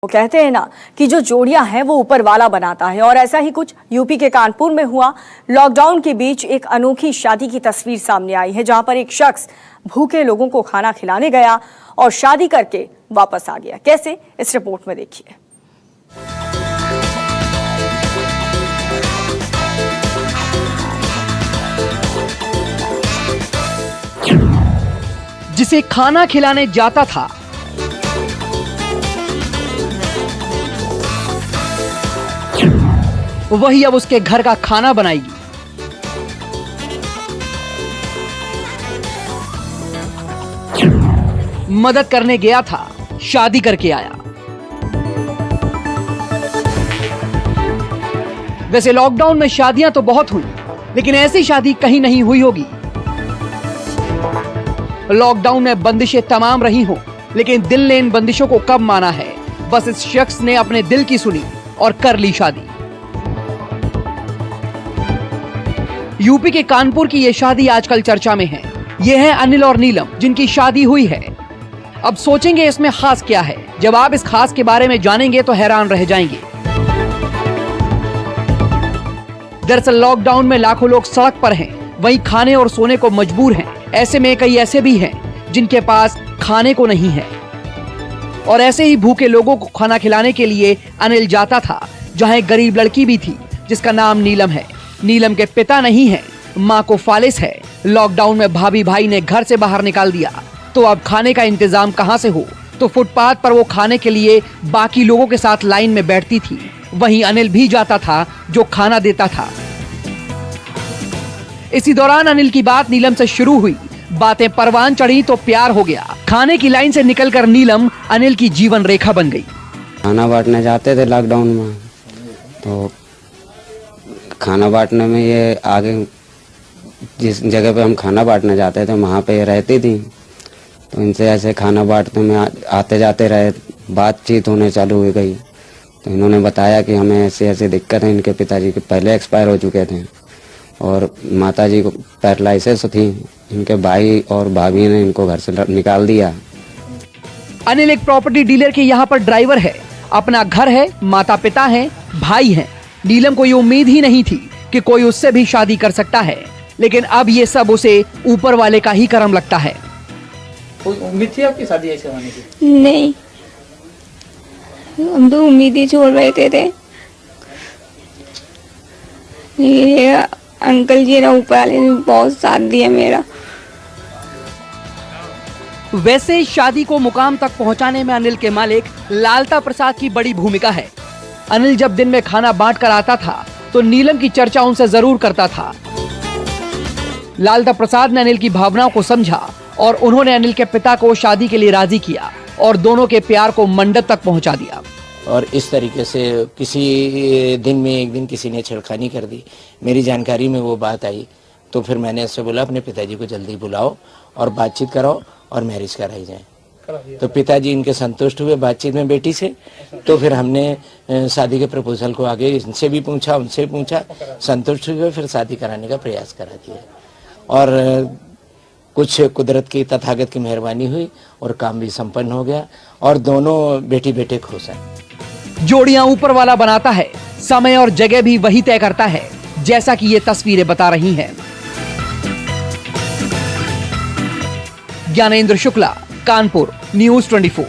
वो कहते हैं ना कि जो जोड़ियां हैं वो ऊपर वाला बनाता है, और ऐसा ही कुछ यूपी के कानपुर में हुआ। लॉकडाउन के बीच एक अनोखी शादी की तस्वीर सामने आई है, जहां पर एक शख्स भूखे लोगों को खाना खिलाने गया और शादी करके वापस आ गया। कैसे, इस रिपोर्ट में देखिए। जिसे खाना खिलाने जाता था वही अब उसके घर का खाना बनाएगी। मदद करने गया था, शादी करके आया। वैसे लॉकडाउन में शादियां तो बहुत हुई, लेकिन ऐसी शादी कहीं नहीं हुई होगी। लॉकडाउन में बंदिशें तमाम रही हों, लेकिन दिल ने इन बंदिशों को कब माना है। बस इस शख्स ने अपने दिल की सुनी और कर ली शादी। यूपी के कानपुर की ये शादी आजकल चर्चा में है। ये है अनिल और नीलम, जिनकी शादी हुई है। अब सोचेंगे इसमें खास क्या है। जब आप इस खास के बारे में जानेंगे तो हैरान रह जाएंगे। दरअसल लॉकडाउन में लाखों लोग सड़क पर हैं, वहीं खाने और सोने को मजबूर हैं। ऐसे में कई ऐसे भी हैं जिनके पास खाने को नहीं है, और ऐसे ही भूखे लोगों को खाना खिलाने के लिए अनिल जाता था, जहां एक गरीब लड़की भी थी जिसका नाम नीलम है। नीलम के पिता नहीं है, माँ को फालिस है। लॉकडाउन में भाभी भाई ने घर से बाहर निकाल दिया, तो अब खाने का इंतजाम कहां से हो। तो फुटपाथ पर वो खाने के लिए बाकी लोगों के साथ लाइन में बैठती थी। वहीं अनिल भी जाता था, जो खाना देता था। इसी दौरान अनिल की बात नीलम से शुरू हुई। बातें परवान चढ़ी तो प्यार हो गया। खाने की लाइन से निकलकर नीलम अनिल की जीवन रेखा बन गई। खाना बांटने जाते थे लॉकडाउन में, तो खाना बांटने में ये आगे जिस जगह पे हम खाना बांटने जाते थे वहाँ पे ये रहती थी। तो इनसे ऐसे खाना बांटने में आते जाते रहे, बातचीत होने चालू हो गई। तो इन्होंने बताया कि हमें ऐसे ऐसे दिक्कत है। इनके पिताजी के पहले एक्सपायर हो चुके थे और माताजी को पैरालिसिस थी। इनके भाई और भाभी ने इनको घर से निकाल दिया। अनिल एक प्रॉपर्टी डीलर के यहाँ पर ड्राइवर है। अपना घर है, माता पिता हैं, भाई हैं। नीलम को ये उम्मीद ही नहीं थी कि कोई उससे भी शादी कर सकता है, लेकिन अब ये सब उसे ऊपर वाले का ही करम लगता है। कोई उम्मीद थी आपकी शादी ऐसे होने की? नहीं, हम तो उम्मीद ही छोड़ बैठे थे। ये अंकल जी ने ऊपर वाले ने बहुत साथ दिया मेरा। वैसे शादी को मुकाम तक पहुंचाने में अनिल के मालिक लालता प्रसाद की बड़ी भूमिका है। अनिल जब दिन में खाना बांट कर आता था तो नीलम की चर्चा उनसे जरूर करता था। लालता प्रसाद ने अनिल की भावनाओं को समझा और उन्होंने अनिल के पिता को शादी के लिए राजी किया और दोनों के प्यार को मंडप तक पहुंचा दिया। और इस तरीके से किसी दिन में एक दिन किसी ने छेड़खानी कर दी। मेरी जानकारी में वो बात आई, तो फिर मैंने इससे बोला अपने पिताजी को जल्दी बुलाओ और बातचीत कराओ और मैरिज कराई जाए। तो पिताजी इनके संतुष्ट हुए बातचीत में बेटी से। तो फिर हमने शादी के प्रपोजल को आगे इनसे भी पूछा, उनसे भी पूछा, संतुष्ट हुए, फिर शादी कराने का प्रयास करा दिया। और कुछ कुदरत की तथागत की मेहरबानी हुई और काम भी संपन्न हो गया और दोनों बेटी बेटे खुश हैं। जोड़ियां ऊपर वाला बनाता है, समय और जगह भी वही तय करता है, जैसा कि ये तस्वीरें बता रही हैं। ज्ञानेंद्र शुक्ला, कानपुर, न्यूज़ 24।